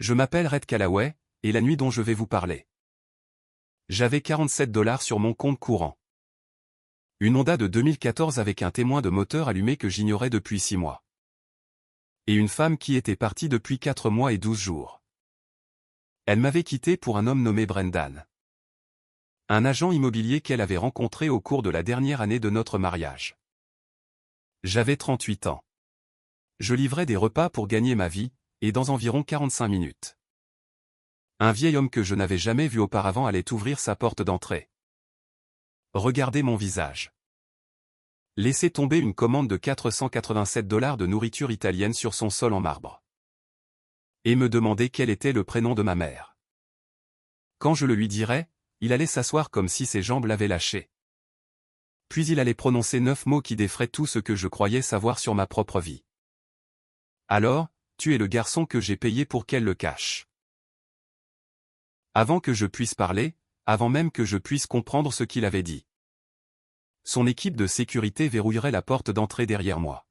Je m'appelle Red Callaway, et la nuit dont je vais vous parler. J'avais 47 $ sur mon compte courant. Une Honda de 2014 avec un témoin de moteur allumé que j'ignorais depuis 6 mois. Et une femme qui était partie depuis 4 mois et 12 jours. Elle m'avait quitté pour un homme nommé Brendan. Un agent immobilier qu'elle avait rencontré au cours de la dernière année de notre mariage. J'avais 38 ans. Je livrais des repas pour gagner ma vie, et dans environ 45 minutes. Un vieil homme que je n'avais jamais vu auparavant allait ouvrir sa porte d'entrée. Regardez mon visage. Laissez tomber une commande de 487 $ de nourriture italienne sur son sol en marbre. Et me demander quel était le prénom de ma mère. Quand je le lui dirais, il allait s'asseoir comme si ses jambes l'avaient lâché. Puis il allait prononcer 9 mots qui défraient tout ce que je croyais savoir sur ma propre vie. Alors, tu es le garçon que j'ai payé pour qu'elle le cache. Avant que je puisse parler, avant même que je puisse comprendre ce qu'il avait dit. Son équipe de sécurité verrouillerait la porte d'entrée derrière moi.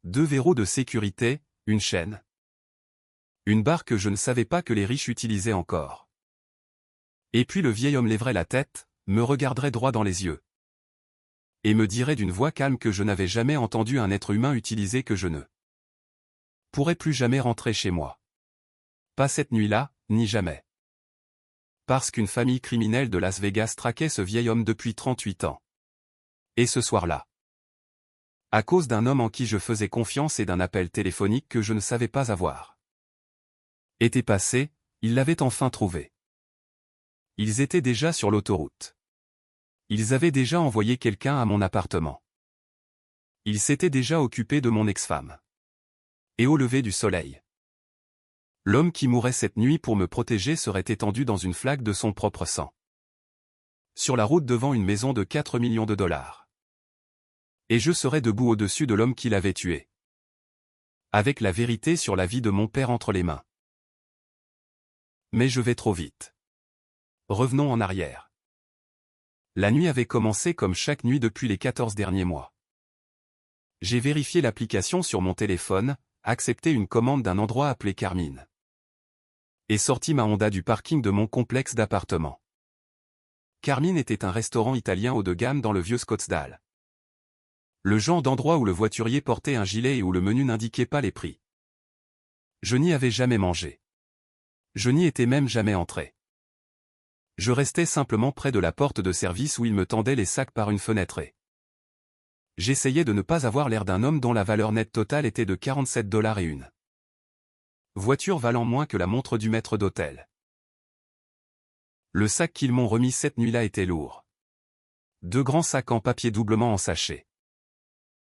2 verrous de sécurité, une chaîne. Une barre que je ne savais pas que les riches utilisaient encore. Et puis le vieil homme lèverait la tête, me regarderait droit dans les yeux. Et me dirait d'une voix calme que je n'avais jamais entendu un être humain utiliser que je ne pourrais plus jamais rentrer chez moi. Pas cette nuit-là, ni jamais. Parce qu'une famille criminelle de Las Vegas traquait ce vieil homme depuis 38 ans. Et ce soir-là. À cause d'un homme en qui je faisais confiance et d'un appel téléphonique que je ne savais pas avoir. Été passé, ils l'avaient enfin trouvé. Ils étaient déjà sur l'autoroute. Ils avaient déjà envoyé quelqu'un à mon appartement. Ils s'étaient déjà occupés de mon ex-femme. Et au lever du soleil. L'homme qui mourait cette nuit pour me protéger serait étendu dans une flaque de son propre sang. Sur la route devant une maison de 4 millions de $. Et je serais debout au-dessus de l'homme qui l'avait tué. Avec la vérité sur la vie de mon père entre les mains. Mais je vais trop vite. Revenons en arrière. La nuit avait commencé comme chaque nuit depuis les 14 derniers mois. J'ai vérifié l'application sur mon téléphone, accepté une commande d'un endroit appelé Carmine. Et sorti ma Honda du parking de mon complexe d'appartements. Carmine était un restaurant italien haut de gamme dans le vieux Scottsdale. Le genre d'endroit où le voiturier portait un gilet et où le menu n'indiquait pas les prix. Je n'y avais jamais mangé. Je n'y étais même jamais entré. Je restais simplement près de la porte de service où il me tendait les sacs par une fenêtre et j'essayais de ne pas avoir l'air d'un homme dont la valeur nette totale était de 47 $ et une voiture valant moins que la montre du maître d'hôtel. Le sac qu'ils m'ont remis cette nuit-là était lourd. 2 grands sacs en papier doublement ensachés.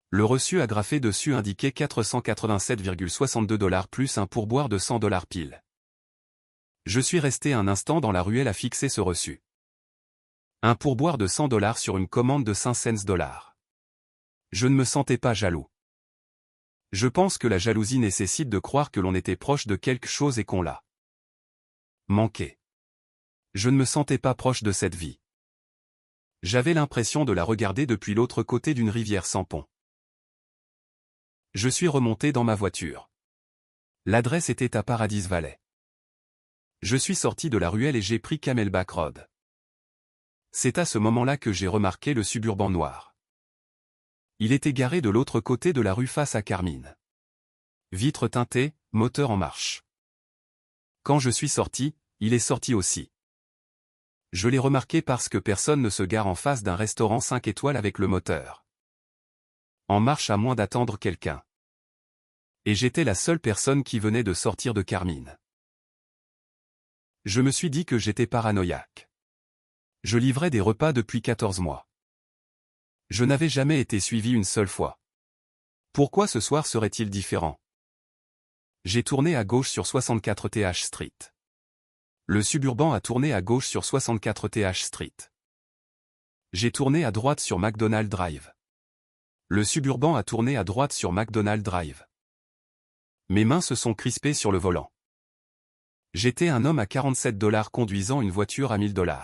Le reçu agrafé dessus indiquait 487,62 $ plus un pourboire de 100 $ pile. Je suis resté un instant dans la ruelle à fixer ce reçu. Un pourboire de 100 $ sur une commande de 5 cents. Je ne me sentais pas jaloux. Je pense que la jalousie nécessite de croire que l'on était proche de quelque chose et qu'on l'a manqué. Je ne me sentais pas proche de cette vie. J'avais l'impression de la regarder depuis l'autre côté d'une rivière sans pont. Je suis remonté dans ma voiture. L'adresse était à Paradise Valley. Je suis sorti de la ruelle et j'ai pris Camelback Road. C'est à ce moment-là que j'ai remarqué le Suburban noir. Il était garé de l'autre côté de la rue face à Carmine. Vitres teintées, moteur en marche. Quand je suis sorti, il est sorti aussi. Je l'ai remarqué parce que personne ne se gare en face d'un restaurant 5 étoiles avec le moteur en marche à moins d'attendre quelqu'un. Et j'étais la seule personne qui venait de sortir de Carmine. Je me suis dit que j'étais paranoïaque. Je livrais des repas depuis 14 mois. Je n'avais jamais été suivi une seule fois. Pourquoi ce soir serait-il différent? J'ai tourné à gauche sur 64 TH Street. Le Suburban a tourné à gauche sur 64 TH Street. J'ai tourné à droite sur McDonald Drive. Le Suburban a tourné à droite sur McDonald Drive. Mes mains se sont crispées sur le volant. J'étais un homme à 47 $ conduisant une voiture à 1000 $.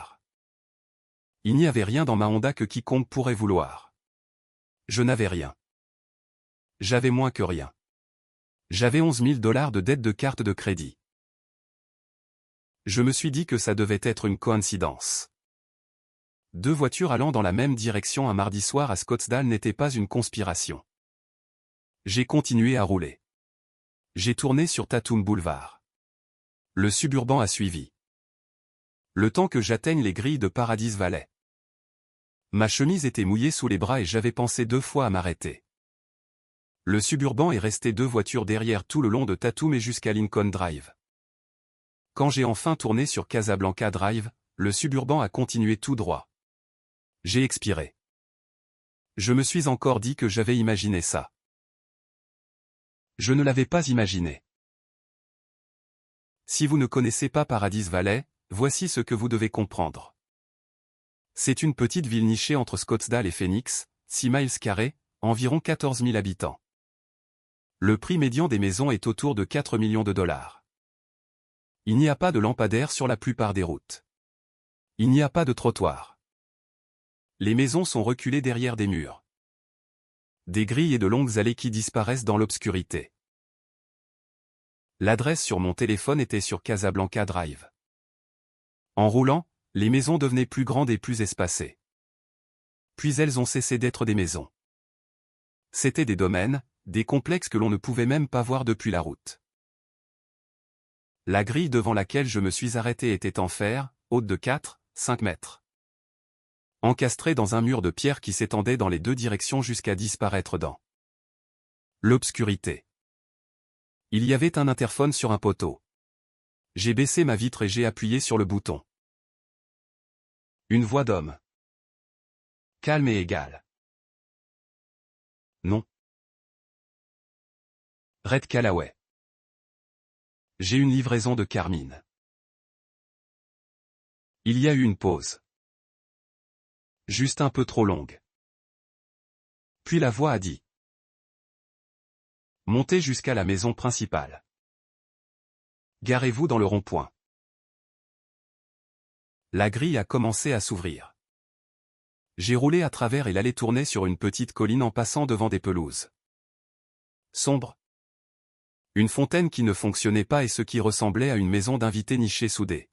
Il n'y avait rien dans ma Honda que quiconque pourrait vouloir. Je n'avais rien. J'avais moins que rien. J'avais 11 000 $ de dette de carte de crédit. Je me suis dit que ça devait être une coïncidence. Deux voitures allant dans la même direction un mardi soir à Scottsdale n'était pas une conspiration. J'ai continué à rouler. J'ai tourné sur Tatum Boulevard. Le Suburban a suivi. Le temps que j'atteigne les grilles de Paradise Valley. Ma chemise était mouillée sous les bras et j'avais pensé 2 fois à m'arrêter. Le Suburban est resté 2 voitures derrière tout le long de Tatum et jusqu'à Lincoln Drive. Quand j'ai enfin tourné sur Casablanca Drive, le Suburban a continué tout droit. J'ai expiré. Je me suis encore dit que j'avais imaginé ça. Je ne l'avais pas imaginé. Si vous ne connaissez pas Paradise Valley, voici ce que vous devez comprendre. C'est une petite ville nichée entre Scottsdale et Phoenix, 6 miles carrés, environ 14 000 habitants. Le prix médian des maisons est autour de 4 millions de dollars. Il n'y a pas de lampadaires sur la plupart des routes. Il n'y a pas de trottoir. Les maisons sont reculées derrière des murs. Des grilles et de longues allées qui disparaissent dans l'obscurité. L'adresse sur mon téléphone était sur Casablanca Drive. En roulant, les maisons devenaient plus grandes et plus espacées. Puis elles ont cessé d'être des maisons. C'étaient des domaines, des complexes que l'on ne pouvait même pas voir depuis la route. La grille devant laquelle je me suis arrêté était en fer, haute de 4-5 mètres. Encastrée dans un mur de pierre qui s'étendait dans les 2 directions jusqu'à disparaître dans l'obscurité. Il y avait un interphone sur un poteau. J'ai baissé ma vitre et j'ai appuyé sur le bouton. Une voix d'homme. Calme et égale. Non. Red Callaway. J'ai une livraison de Carmine. Il y a eu une pause. Juste un peu trop longue. Puis la voix a dit. Montez jusqu'à la maison principale. Garez-vous dans le rond-point. La grille a commencé à s'ouvrir. J'ai roulé à travers et l'allée tournait sur une petite colline en passant devant des pelouses sombres. Une fontaine qui ne fonctionnait pas et ce qui ressemblait à une maison d'invités nichée sous des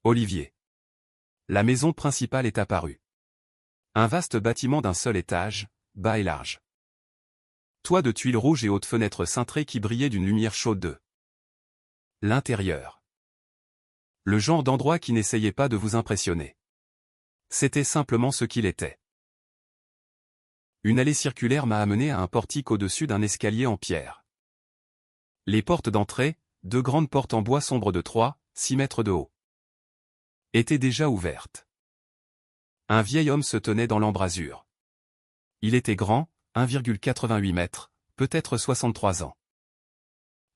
oliviers. La maison principale est apparue. Un vaste bâtiment d'un seul étage, bas et large. Toit de tuiles rouges et hautes fenêtres cintrées qui brillaient d'une lumière chaude de l'intérieur. Le genre d'endroit qui n'essayait pas de vous impressionner. C'était simplement ce qu'il était. Une allée circulaire m'a amené à un portique au-dessus d'un escalier en pierre. Les portes d'entrée, 2 grandes portes en bois sombre de 3-6 mètres de haut, étaient déjà ouvertes. Un vieil homme se tenait dans l'embrasure. Il était grand, 1,88 mètres, peut-être 63 ans.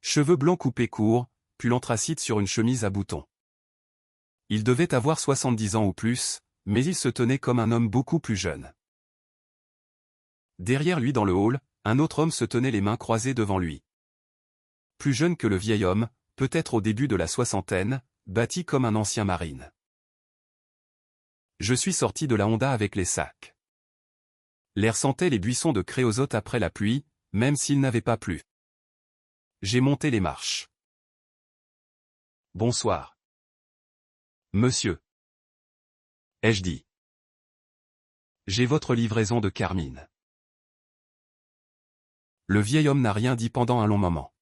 Cheveux blancs coupés courts, pull anthracite sur une chemise à boutons. Il devait avoir 70 ans ou plus, mais il se tenait comme un homme beaucoup plus jeune. Derrière lui dans le hall, un autre homme se tenait les mains croisées devant lui. Plus jeune que le vieil homme, peut-être au début de la soixantaine, bâti comme un ancien marine. Je suis sorti de la Honda avec les sacs. L'air sentait les buissons de créosote après la pluie, même s'il n'avait pas plu. J'ai monté les marches. Bonsoir. Monsieur. Ai-je dit. J'ai votre livraison de Carmine. Le vieil homme n'a rien dit pendant un long moment.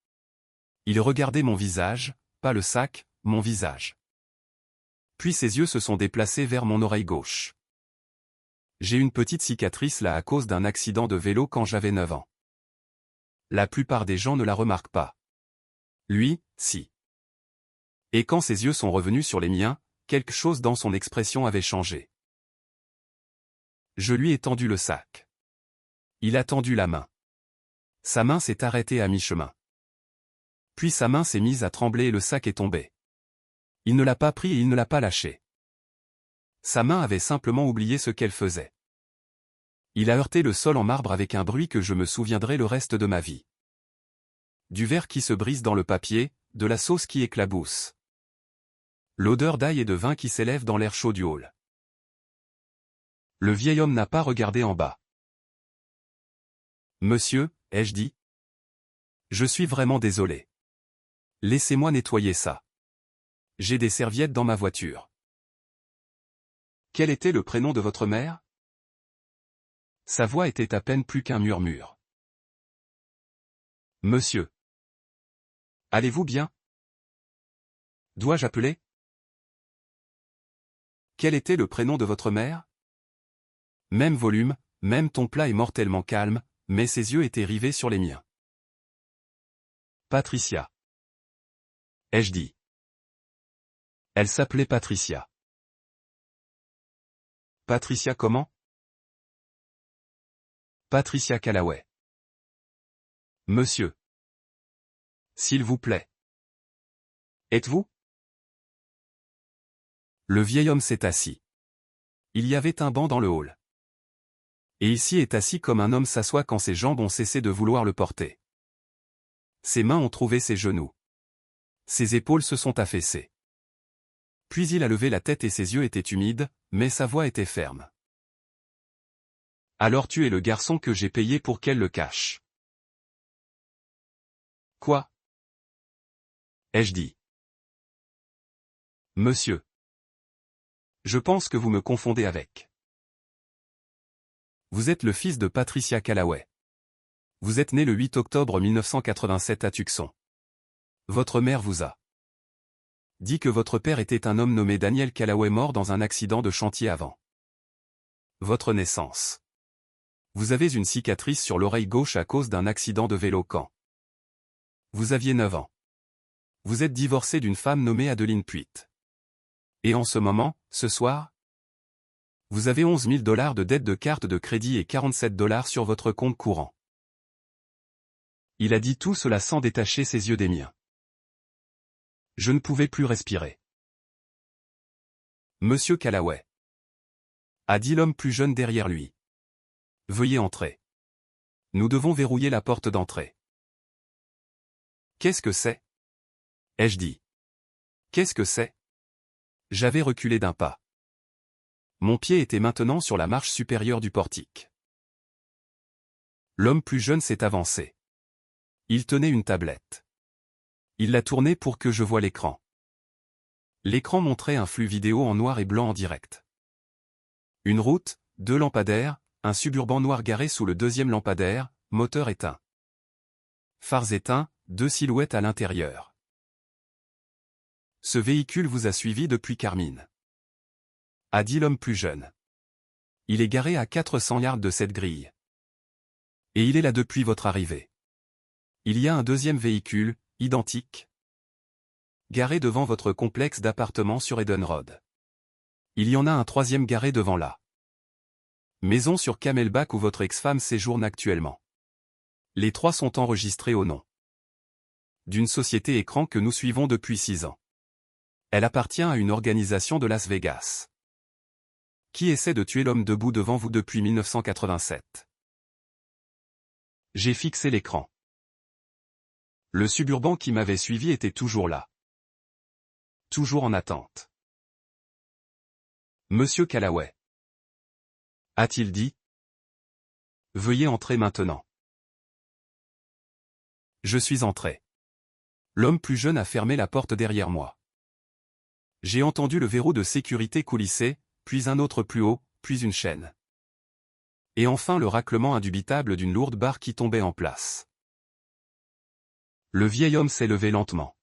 Il regardait mon visage, pas le sac, mon visage. Puis ses yeux se sont déplacés vers mon oreille gauche. J'ai une petite cicatrice là à cause d'un accident de vélo quand j'avais 9 ans. La plupart des gens ne la remarquent pas. Lui, si. Et quand ses yeux sont revenus sur les miens, quelque chose dans son expression avait changé. Je lui ai tendu le sac. Il a tendu la main. Sa main s'est arrêtée à mi-chemin. Puis sa main s'est mise à trembler et le sac est tombé. Il ne l'a pas pris et il ne l'a pas lâché. Sa main avait simplement oublié ce qu'elle faisait. Il a heurté le sol en marbre avec un bruit que je me souviendrai le reste de ma vie. Du verre qui se brise dans le papier, de la sauce qui éclabousse. L'odeur d'ail et de vin qui s'élève dans l'air chaud du hall. Le vieil homme n'a pas regardé en bas. Monsieur, ai-je dit? Je suis vraiment désolé. Laissez-moi nettoyer ça. J'ai des serviettes dans ma voiture. Quel était le prénom de votre mère? Sa voix était à peine plus qu'un murmure. Monsieur. Allez-vous bien? Dois-je appeler? Quel était le prénom de votre mère? Même volume, même ton plat est mortellement calme, mais ses yeux étaient rivés sur les miens. Patricia. Ai-je dit? Elle s'appelait Patricia. Patricia comment? Patricia Callaway. Monsieur. S'il vous plaît. Êtes-vous? Le vieil homme s'est assis. Il y avait un banc dans le hall. Et ici est assis comme un homme s'assoit quand ses jambes ont cessé de vouloir le porter. Ses mains ont trouvé ses genoux. Ses épaules se sont affaissées. Puis il a levé la tête et ses yeux étaient humides, mais sa voix était ferme. Alors tu es le garçon que j'ai payé pour qu'elle le cache. Quoi? Ai-je dit? Monsieur. Je pense que vous me confondez avec. Vous êtes le fils de Patricia Callaway. Vous êtes né le 8 octobre 1987 à Tucson. Votre mère vous a dit que votre père était un homme nommé Daniel Callaway mort dans un accident de chantier avant votre naissance. Vous avez une cicatrice sur l'oreille gauche à cause d'un accident de vélo quand vous aviez 9 ans. Vous êtes divorcé d'une femme nommée Adeline Puitt. Et en ce moment, ce soir, vous avez 11 000 $ de dette de carte de crédit et 47 $ sur votre compte courant. Il a dit tout cela sans détacher ses yeux des miens. Je ne pouvais plus respirer. Monsieur Callaway, a dit l'homme plus jeune derrière lui. Veuillez entrer. Nous devons verrouiller la porte d'entrée. Qu'est-ce que c'est? Ai-je dit. Qu'est-ce que c'est? J'avais reculé d'un pas. Mon pied était maintenant sur la marche supérieure du portique. L'homme plus jeune s'est avancé. Il tenait une tablette. Il l'a tournée pour que je voie l'écran. L'écran montrait un flux vidéo en noir et blanc en direct. Une route, 2 lampadaires, un suburban noir garé sous le 2e lampadaire, moteur éteint. Phares éteints, 2 silhouettes à l'intérieur. Ce véhicule vous a suivi depuis Carmine, a dit l'homme plus jeune. Il est garé à 400 yards de cette grille. Et il est là depuis votre arrivée. Il y a un deuxième véhicule, identique, garé devant votre complexe d'appartements sur Eden Road. Il y en a un troisième garé devant la maison sur Camelback où votre ex-femme séjourne actuellement. Les 3 sont enregistrés au nom d'une société écran que nous suivons depuis 6 ans. Elle appartient à une organisation de Las Vegas qui essaie de tuer l'homme debout devant vous depuis 1987. J'ai fixé l'écran. Le suburban qui m'avait suivi était toujours là. Toujours en attente. Monsieur Callaway, a-t-il dit? Veuillez entrer maintenant. Je suis entré. L'homme plus jeune a fermé la porte derrière moi. J'ai entendu le verrou de sécurité coulisser, puis un autre plus haut, puis une chaîne. Et enfin le raclement indubitable d'une lourde barre qui tombait en place. Le vieil homme s'est levé lentement.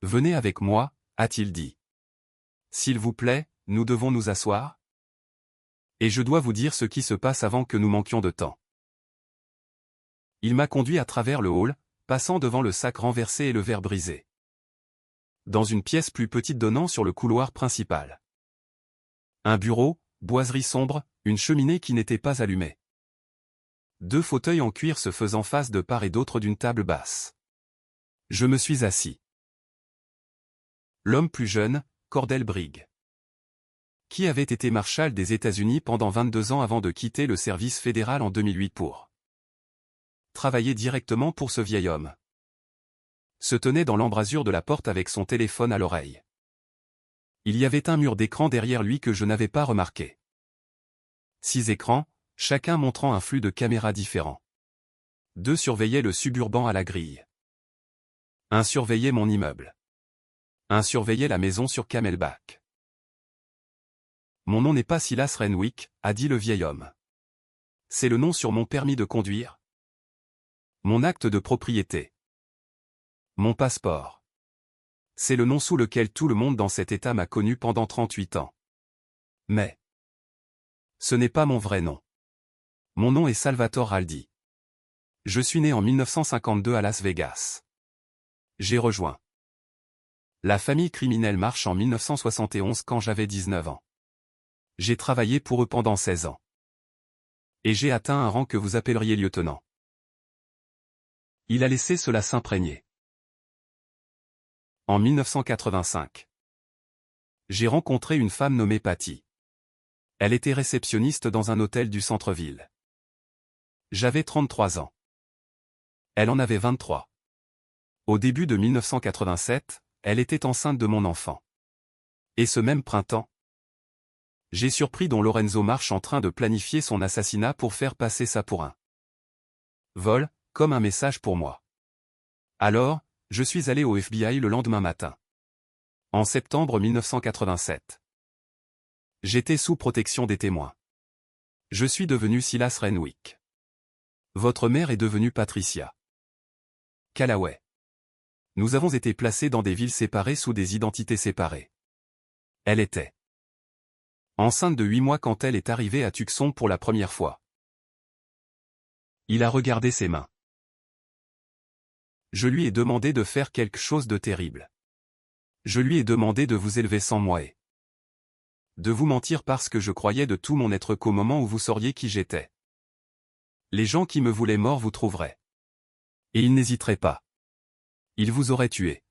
Venez avec moi, a-t-il dit. S'il vous plaît, nous devons nous asseoir. Et je dois vous dire ce qui se passe avant que nous manquions de temps. Il m'a conduit à travers le hall, passant devant le sac renversé et le verre brisé. Dans une pièce plus petite donnant sur le couloir principal. Un bureau, boiserie sombre, une cheminée qui n'était pas allumée. 2 fauteuils en cuir se faisant face de part et d'autre d'une table basse. Je me suis assis. L'homme plus jeune, Cordell Brigg, qui avait été marshal des États-Unis pendant 22 ans avant de quitter le service fédéral en 2008 pour travailler directement pour ce vieil homme, se tenait dans l'embrasure de la porte avec son téléphone à l'oreille. Il y avait un mur d'écran derrière lui que je n'avais pas remarqué. 6 écrans, chacun montrant un flux de caméras différents. 2 surveillaient le suburban à la grille. 1 surveillait mon immeuble. Un surveillait la maison sur Camelback. Mon nom n'est pas Silas Renwick, a dit le vieil homme. C'est le nom sur mon permis de conduire. Mon acte de propriété. Mon passeport. C'est le nom sous lequel tout le monde dans cet état m'a connu pendant 38 ans. Mais ce n'est pas mon vrai nom. Mon nom est Salvatore Raldi. Je suis né en 1952 à Las Vegas. J'ai rejoint la famille criminelle Marsh en 1971 quand j'avais 19 ans. J'ai travaillé pour eux pendant 16 ans. Et j'ai atteint un rang que vous appelleriez lieutenant. Il a laissé cela s'imprégner. En 1985. J'ai rencontré une femme nommée Patty. Elle était réceptionniste dans un hôtel du centre-ville. J'avais 33 ans. Elle en avait 23. Au début de 1987, elle était enceinte de mon enfant. Et ce même printemps, j'ai surpris don Lorenzo Marsh en train de planifier son assassinat pour faire passer ça pour un vol, comme un message pour moi. Alors, je suis allé au FBI le lendemain matin. En septembre 1987. J'étais sous protection des témoins. Je suis devenu Silas Renwick. Votre mère est devenue Patricia Callaway. Nous avons été placés dans des villes séparées sous des identités séparées. Elle était enceinte de 8 mois quand elle est arrivée à Tucson pour la première fois. Il a regardé ses mains. Je lui ai demandé de faire quelque chose de terrible. Je lui ai demandé de vous élever sans moi et de vous mentir parce que je croyais de tout mon être qu'au moment où vous sauriez qui j'étais, les gens qui me voulaient mort vous trouveraient. Et ils n'hésiteraient pas. Ils vous auraient tué.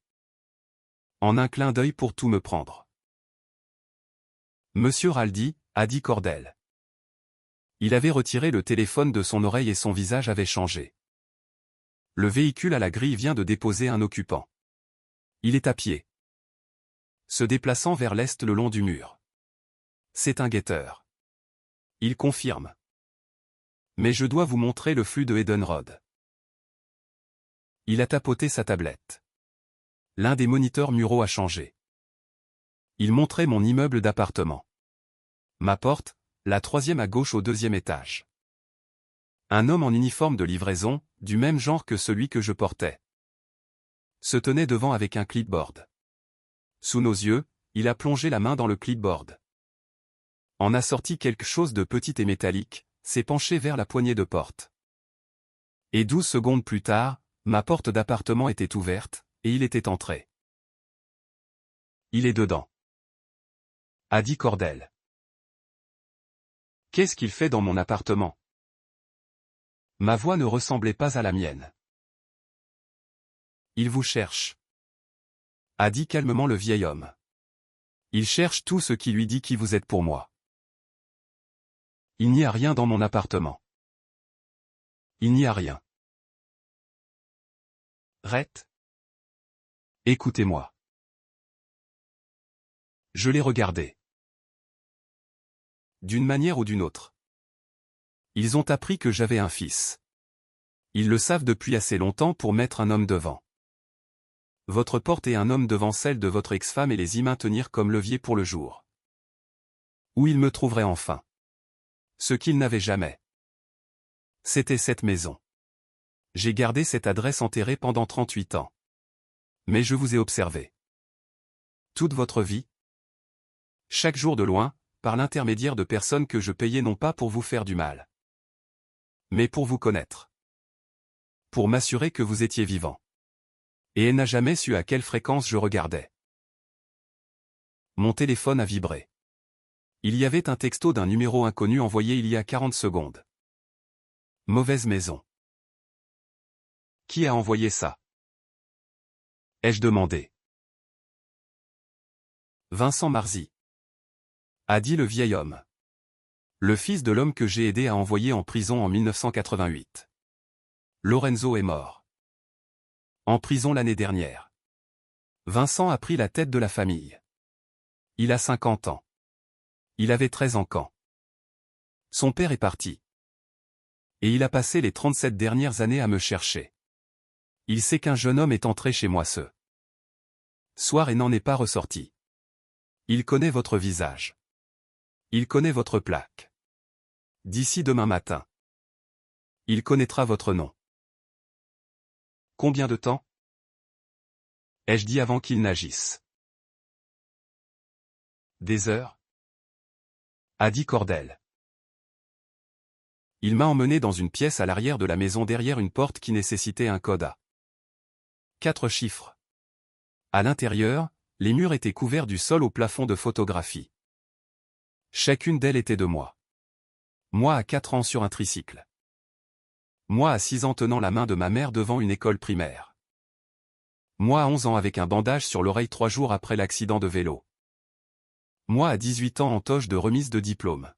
En un clin d'œil pour tout me prendre. Monsieur Raldi, a dit Cordell. Il avait retiré le téléphone de son oreille et son visage avait changé. Le véhicule à la grille vient de déposer un occupant. Il est à pied, se déplaçant vers l'est le long du mur. C'est un guetteur. Il confirme. Mais je dois vous montrer le flux de Edenrod. Il a tapoté sa tablette. L'un des moniteurs muraux a changé. Il montrait mon immeuble d'appartement. Ma porte, la 3e à gauche au 2e étage. Un homme en uniforme de livraison, du même genre que celui que je portais, se tenait devant avec un clipboard. Sous nos yeux, il a plongé la main dans le clipboard. En a sorti quelque chose de petit et métallique, s'est penché vers la poignée de porte. Et 12 secondes plus tard, ma porte d'appartement était ouverte, et il était entré. Il est dedans, a dit Cordell. Qu'est-ce qu'il fait dans mon appartement? Ma voix ne ressemblait pas à la mienne. Il vous cherche, a dit calmement le vieil homme. Il cherche tout ce qui lui dit qui vous êtes pour moi. Il n'y a rien dans mon appartement. Il n'y a rien. Rhett. Écoutez-moi. Je l'ai regardé. D'une manière ou d'une autre. Ils ont appris que j'avais un fils. Ils le savent depuis assez longtemps pour mettre un homme devant votre porte et un homme devant celle de votre ex-femme et les y maintenir comme levier pour le jour où ils me trouveraient enfin. Ce qu'ils n'avaient jamais. C'était cette maison. J'ai gardé cette adresse enterrée pendant 38 ans. Mais je vous ai observé. Toute votre vie. Chaque jour de loin, par l'intermédiaire de personnes que je payais non pas pour vous faire du mal, mais pour vous connaître. Pour m'assurer que vous étiez vivant. Et elle n'a jamais su à quelle fréquence je regardais. Mon téléphone a vibré. Il y avait un texto d'un numéro inconnu envoyé il y a 40 secondes. Mauvaise maison. Qui a envoyé ça? Ai-je demandé. Vincent Marzi, a dit le vieil homme. Le fils de l'homme que j'ai aidé à envoyer en prison en 1988. Lorenzo est mort. En prison l'année dernière. Vincent a pris la tête de la famille. Il a 50 ans. Il avait 13 ans quand son père est parti. Et il a passé les 37 dernières années à me chercher. Il sait qu'un jeune homme est entré chez moi ce Soir et n'en est pas ressorti. Il connaît votre visage. Il connaît votre plaque. D'ici demain matin. Il connaîtra votre nom. Combien de temps? Ai-je dit avant qu'il n'agisse. Des heures? A dit Cordell. Il m'a emmené dans une pièce à l'arrière de la maison derrière une porte qui nécessitait un code à 4 chiffres. À l'intérieur, les murs étaient couverts du sol au plafond de photographie. Chacune d'elles était de moi. Moi à 4 ans sur un tricycle. Moi à 6 ans tenant la main de ma mère devant une école primaire. Moi à 11 ans avec un bandage sur l'oreille 3 jours après l'accident de vélo. Moi à 18 ans en toge de remise de diplôme.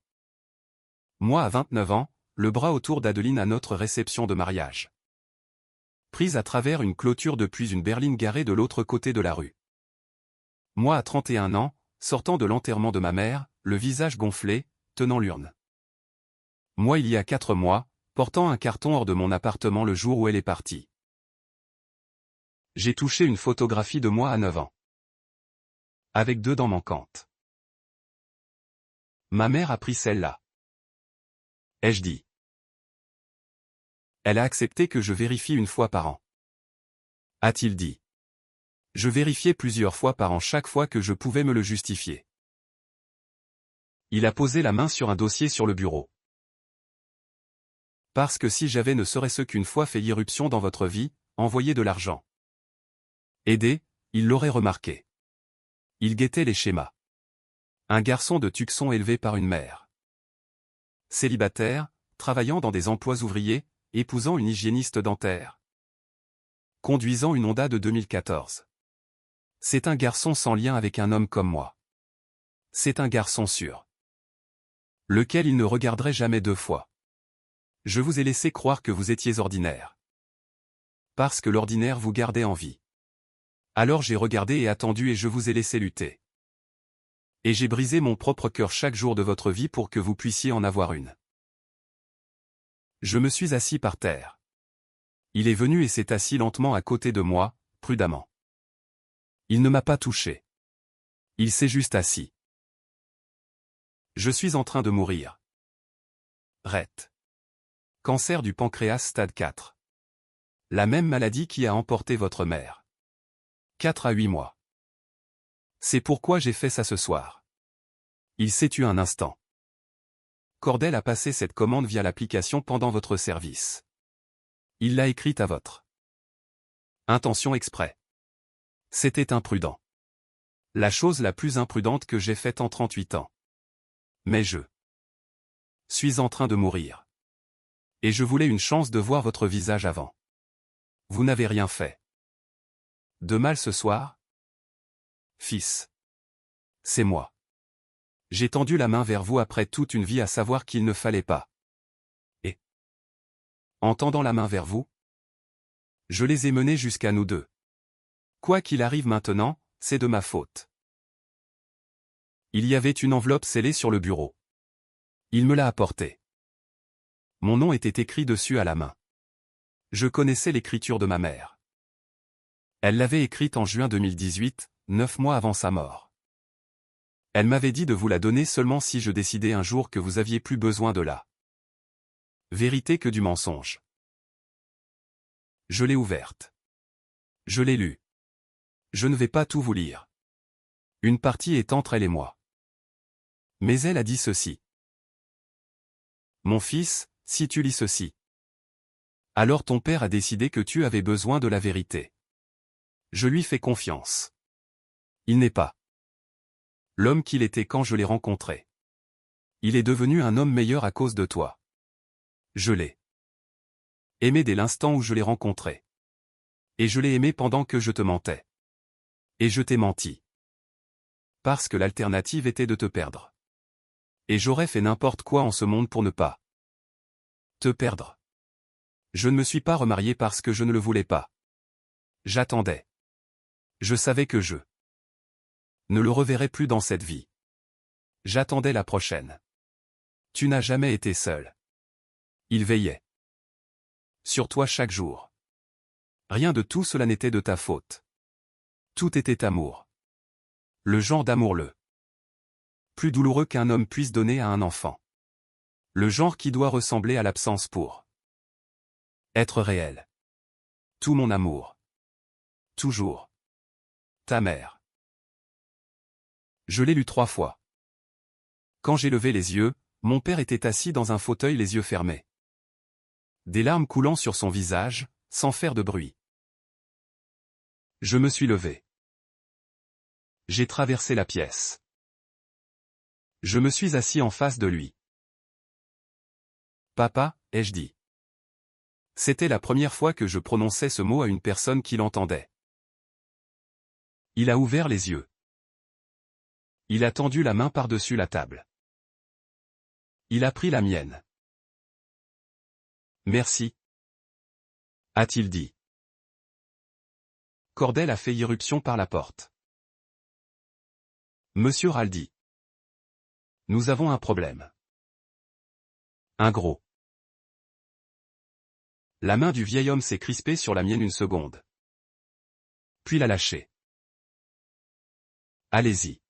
Moi à 29 ans, le bras autour d'Adeline à notre réception de mariage. Prise à travers une clôture depuis une berline garée de l'autre côté de la rue. Moi à 31 ans, sortant de l'enterrement de ma mère, le visage gonflé, tenant l'urne. Moi il y a 4 mois, portant un carton hors de mon appartement le jour où elle est partie. J'ai touché une photographie de moi à 9 ans. Avec 2 dents manquantes. Ma mère a pris celle-là. Ai-je dit. Elle a accepté que je vérifie une fois par an. A-t-il dit. Je vérifiais plusieurs fois par an chaque fois que je pouvais me le justifier. Il a posé la main sur un dossier sur le bureau. Parce que si j'avais ne serait-ce qu'une fois fait irruption dans votre vie, envoyé de l'argent. Aidé, il l'aurait remarqué. Il guettait les schémas. Un garçon de Tucson élevé par une mère. Célibataire, travaillant dans des emplois ouvriers, épousant une hygiéniste dentaire. Conduisant une Honda de 2014. C'est un garçon sans lien avec un homme comme moi. C'est un garçon sûr. Lequel il ne regarderait jamais 2 fois. Je vous ai laissé croire que vous étiez ordinaire. Parce que l'ordinaire vous gardait en vie. Alors j'ai regardé et attendu et je vous ai laissé lutter. Et j'ai brisé mon propre cœur chaque jour de votre vie pour que vous puissiez en avoir une. Je me suis assis par terre. Il est venu et s'est assis lentement à côté de moi, prudemment. Il ne m'a pas touché. Il s'est juste assis. Je suis en train de mourir. RET. Cancer du pancréas stade 4. La même maladie qui a emporté votre mère. 4 à 8 mois. C'est pourquoi j'ai fait ça ce soir. Il s'est tu un instant. Cordell a passé cette commande via l'application pendant votre service. Il l'a écrite à votre intention exprès. C'était imprudent. La chose la plus imprudente que j'ai faite en 38 ans. Mais je suis en train de mourir. Et je voulais une chance de voir votre visage avant. Vous n'avez rien fait. De mal ce soir? Fils. C'est moi. J'ai tendu la main vers vous après toute une vie à savoir qu'il ne fallait pas. Et en tendant la main vers vous, je les ai menés jusqu'à nous deux. Quoi qu'il arrive maintenant, c'est de ma faute. Il y avait une enveloppe scellée sur le bureau. Il me l'a apportée. Mon nom était écrit dessus à la main. Je connaissais l'écriture de ma mère. Elle l'avait écrite en juin 2018, 9 mois avant sa mort. Elle m'avait dit de vous la donner seulement si je décidais un jour que vous aviez plus besoin de la vérité que du mensonge. Je l'ai ouverte. Je l'ai lue. Je ne vais pas tout vous lire. Une partie est entre elle et moi. Mais elle a dit ceci. Mon fils, si tu lis ceci, alors ton père a décidé que tu avais besoin de la vérité. Je lui fais confiance. Il n'est pas l'homme qu'il était quand je l'ai rencontré. Il est devenu un homme meilleur à cause de toi. Je l'ai aimé dès l'instant où je l'ai rencontré. Et je l'ai aimé pendant que je te mentais. Et je t'ai menti. Parce que l'alternative était de te perdre. Et j'aurais fait n'importe quoi en ce monde pour ne pas te perdre. Je ne me suis pas remarié parce que je ne le voulais pas. J'attendais. Je savais que je ne le reverrai plus dans cette vie. J'attendais la prochaine. Tu n'as jamais été seul. Il veillait sur toi chaque jour. Rien de tout cela n'était de ta faute. Tout était amour. Le genre d'amour le plus douloureux qu'un homme puisse donner à un enfant. Le genre qui doit ressembler à l'absence pour être réel. Tout mon amour. Toujours. Ta mère. Je l'ai lu 3 fois. Quand j'ai levé les yeux, mon père était assis dans un fauteuil les yeux fermés. Des larmes coulant sur son visage, sans faire de bruit. Je me suis levé. J'ai traversé la pièce. Je me suis assis en face de lui. Papa, ai-je dit. C'était la première fois que je prononçais ce mot à une personne qui l'entendait. Il a ouvert les yeux. Il a tendu la main par-dessus la table. Il a pris la mienne. Merci, a-t-il dit. Cordel a fait irruption par la porte. Monsieur Raldi. Nous avons un problème. Un gros. La main du vieil homme s'est crispée sur la mienne une seconde. Puis l'a lâchée. Allez-y.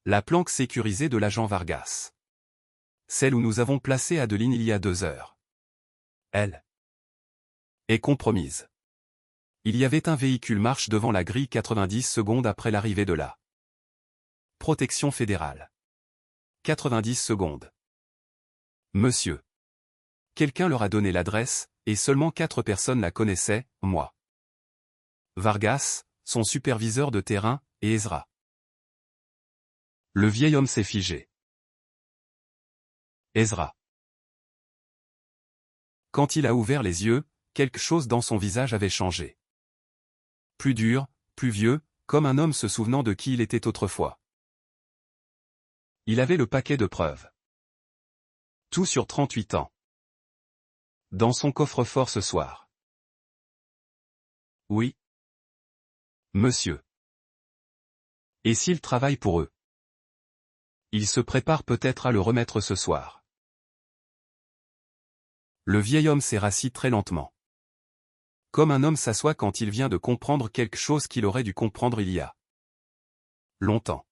La planque sécurisée de l'agent Vargas. Celle où nous avons placé Adeline il y a 2 heures. Elle est compromise. Il y avait un véhicule marche devant la grille 90 secondes après l'arrivée de la protection fédérale. 90 secondes. Monsieur. Quelqu'un leur a donné l'adresse, et seulement 4 personnes la connaissaient, moi. Vargas, son superviseur de terrain, et Ezra. Le vieil homme s'est figé. Ezra. Quand il a ouvert les yeux, quelque chose dans son visage avait changé. Plus dur, plus vieux, comme un homme se souvenant de qui il était autrefois. Il avait le paquet de preuves. Tout sur 38 ans. Dans son coffre-fort ce soir. Oui. Monsieur. Et s'il travaille pour eux? Il se prépare peut-être à le remettre ce soir. Le vieil homme s'est rassis très lentement. Comme un homme s'assoit quand il vient de comprendre quelque chose qu'il aurait dû comprendre il y a longtemps.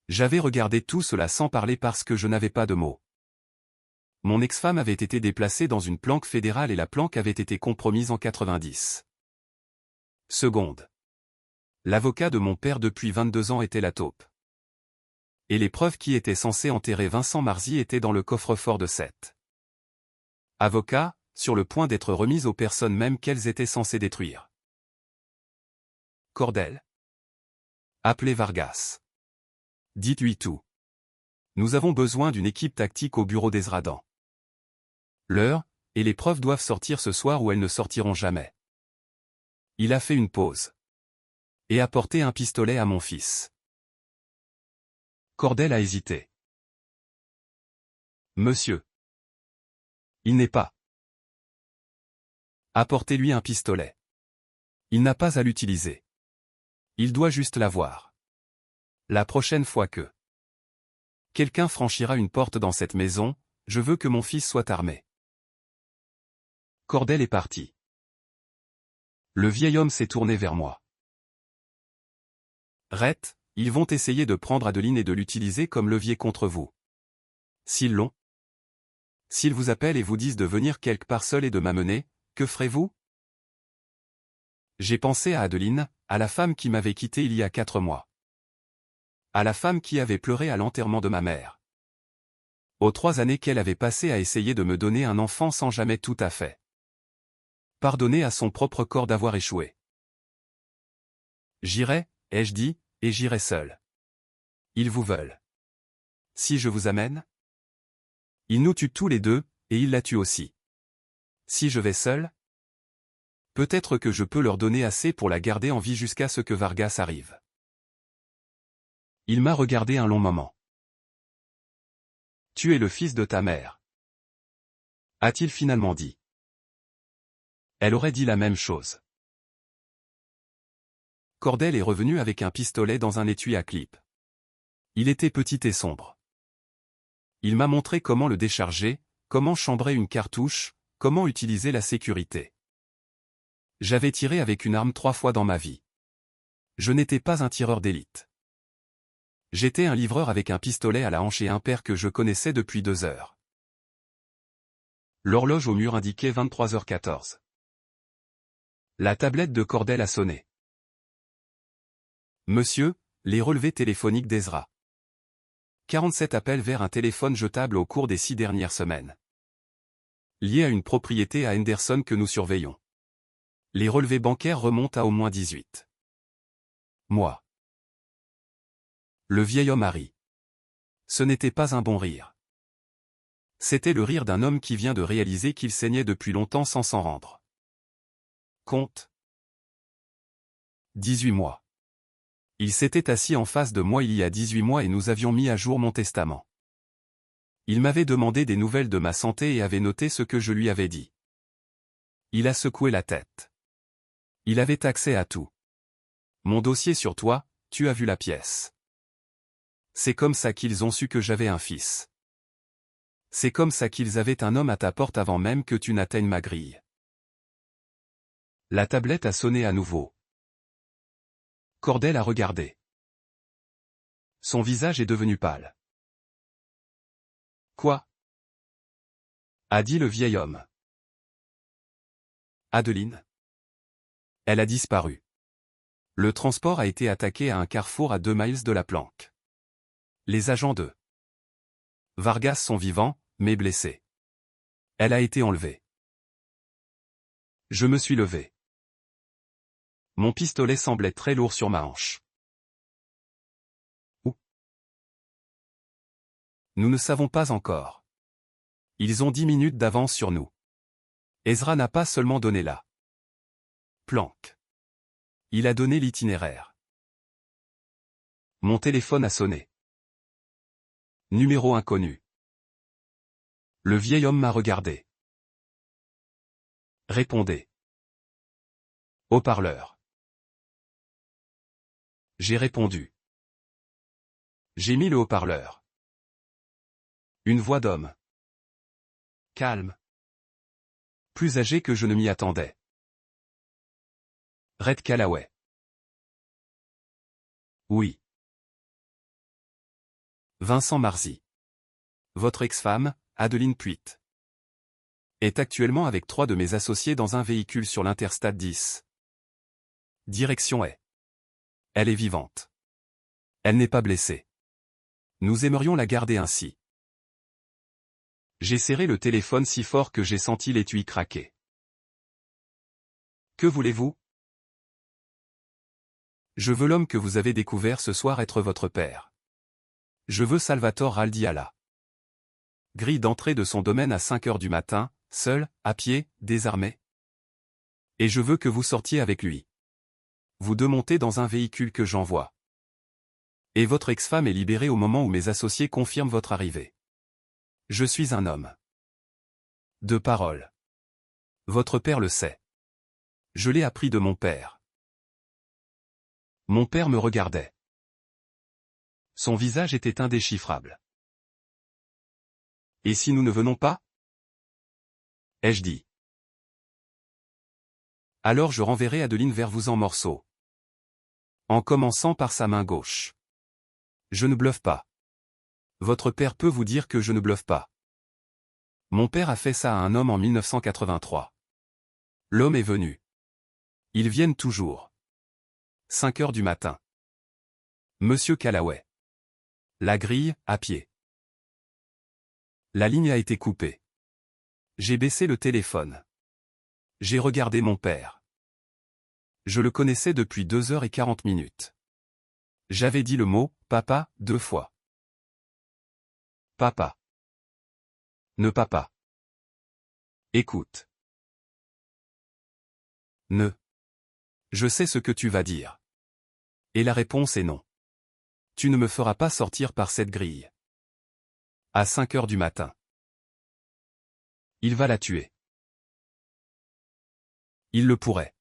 J'avais regardé tout cela sans parler parce que je n'avais pas de mots. Mon ex-femme avait été déplacée dans une planque fédérale et la planque avait été compromise en 90 secondes. L'avocat de mon père depuis 22 ans était la taupe. Et les preuves qui étaient censées enterrer Vincent Marzy étaient dans le coffre-fort de cet avocat, sur le point d'être remises aux personnes mêmes qu'elles étaient censées détruire. Cordel. Appelez Vargas. Dites-lui tout. Nous avons besoin d'une équipe tactique au bureau d'Ezradan. L'heure, et les preuves doivent sortir ce soir ou elles ne sortiront jamais. Il a fait une pause. Et a porté un pistolet à mon fils. Cordel a hésité. Monsieur. Il n'est pas. Apportez-lui un pistolet. Il n'a pas à l'utiliser. Il doit juste l'avoir. La prochaine fois que quelqu'un franchira une porte dans cette maison, je veux que mon fils soit armé. Cordel est parti. Le vieil homme s'est tourné vers moi. Rhett, ils vont essayer de prendre Adeline et de l'utiliser comme levier contre vous. S'ils l'ont. S'ils vous appellent et vous disent de venir quelque part seul et de m'amener, que ferez-vous? J'ai pensé à Adeline, à la femme qui m'avait quitté il y a 4 mois. À la femme qui avait pleuré à l'enterrement de ma mère. Aux 3 années qu'elle avait passées à essayer de me donner un enfant sans jamais tout à fait pardonner à son propre corps d'avoir échoué. J'irai, ai-je dit, et j'irai seul. Ils vous veulent. Si je vous amène? Ils nous tuent tous les deux, et ils la tuent aussi. Si je vais seul? Peut-être que je peux leur donner assez pour la garder en vie jusqu'à ce que Vargas arrive. Il m'a regardé un long moment. Tu es le fils de ta mère. A-t-il finalement dit? Elle aurait dit la même chose. Cordel est revenu avec un pistolet dans un étui à clip. Il était petit et sombre. Il m'a montré comment le décharger, comment chambrer une cartouche, comment utiliser la sécurité. J'avais tiré avec une arme 3 fois dans ma vie. Je n'étais pas un tireur d'élite. J'étais un livreur avec un pistolet à la hanche et un père que je connaissais depuis 2 heures. L'horloge au mur indiquait 23h14. La tablette de Cordell a sonné. Monsieur, les relevés téléphoniques d'Ezra. 47 appels vers un téléphone jetable au cours des 6 dernières semaines. Lié à une propriété à Henderson que nous surveillons. Les relevés bancaires remontent à au moins 18. Moi. Le vieil homme a ri. Ce n'était pas un bon rire. C'était le rire d'un homme qui vient de réaliser qu'il saignait depuis longtemps sans s'en rendre compte. 18 mois. Il s'était assis en face de moi il y a 18 mois et nous avions mis à jour mon testament. Il m'avait demandé des nouvelles de ma santé et avait noté ce que je lui avais dit. Il a secoué la tête. Il avait accès à tout. Mon dossier sur toi, tu as vu la pièce. C'est comme ça qu'ils ont su que j'avais un fils. C'est comme ça qu'ils avaient un homme à ta porte avant même que tu n'atteignes ma grille. La tablette a sonné à nouveau. Cordell a regardé. Son visage est devenu pâle. Quoi? A dit le vieil homme. Adeline? Elle a disparu. Le transport a été attaqué à un carrefour à 2 miles de la planque. Les agents de Vargas sont vivants, mais blessés. Elle a été enlevée. Je me suis levé. Mon pistolet semblait très lourd sur ma hanche. Où? Nous ne savons pas encore. Ils ont 10 minutes d'avance sur nous. Ezra n'a pas seulement donné la planque. Il a donné l'itinéraire. Mon téléphone a sonné. Numéro inconnu. Le vieil homme m'a regardé. Répondez. Haut-parleur. J'ai répondu. J'ai mis le haut-parleur. Une voix d'homme. Calme. Plus âgé que je ne m'y attendais. Red Callaway. Oui. Vincent Marzy. Votre ex-femme, Adeline Puitt, est actuellement avec 3 de mes associés dans un véhicule sur l'Interstate 10. Direction est. Elle est vivante. Elle n'est pas blessée. Nous aimerions la garder ainsi. J'ai serré le téléphone si fort que j'ai senti l'étui craquer. Que voulez-vous? Je veux l'homme que vous avez découvert ce soir être votre père. Je veux Salvatore Raldiala. Grille d'entrée de son domaine à 5 heures du matin, seul, à pied, désarmé. Et je veux que vous sortiez avec lui. Vous deux montez dans un véhicule que j'envoie. Et votre ex-femme est libérée au moment où mes associés confirment votre arrivée. Je suis un homme de parole. Votre père le sait. Je l'ai appris de mon père. Mon père me regardait. Son visage était indéchiffrable. Et si nous ne venons pas? Ai-je dit. Alors je renverrai Adeline vers vous en morceaux. En commençant par sa main gauche. Je ne bluffe pas. Votre père peut vous dire que je ne bluffe pas. Mon père a fait ça à un homme en 1983. L'homme est venu. Ils viennent toujours. 5 heures du matin. Monsieur Callaway. La grille, à pied. La ligne a été coupée. J'ai baissé le téléphone. J'ai regardé mon père. Je le connaissais depuis 2h40. J'avais dit le mot « papa » 2 fois. Papa. Ne papa. Écoute. Ne. Je sais ce que tu vas dire. Et la réponse est non. Tu ne me feras pas sortir par cette grille. À 5 heures du matin. Il va la tuer. Il le pourrait.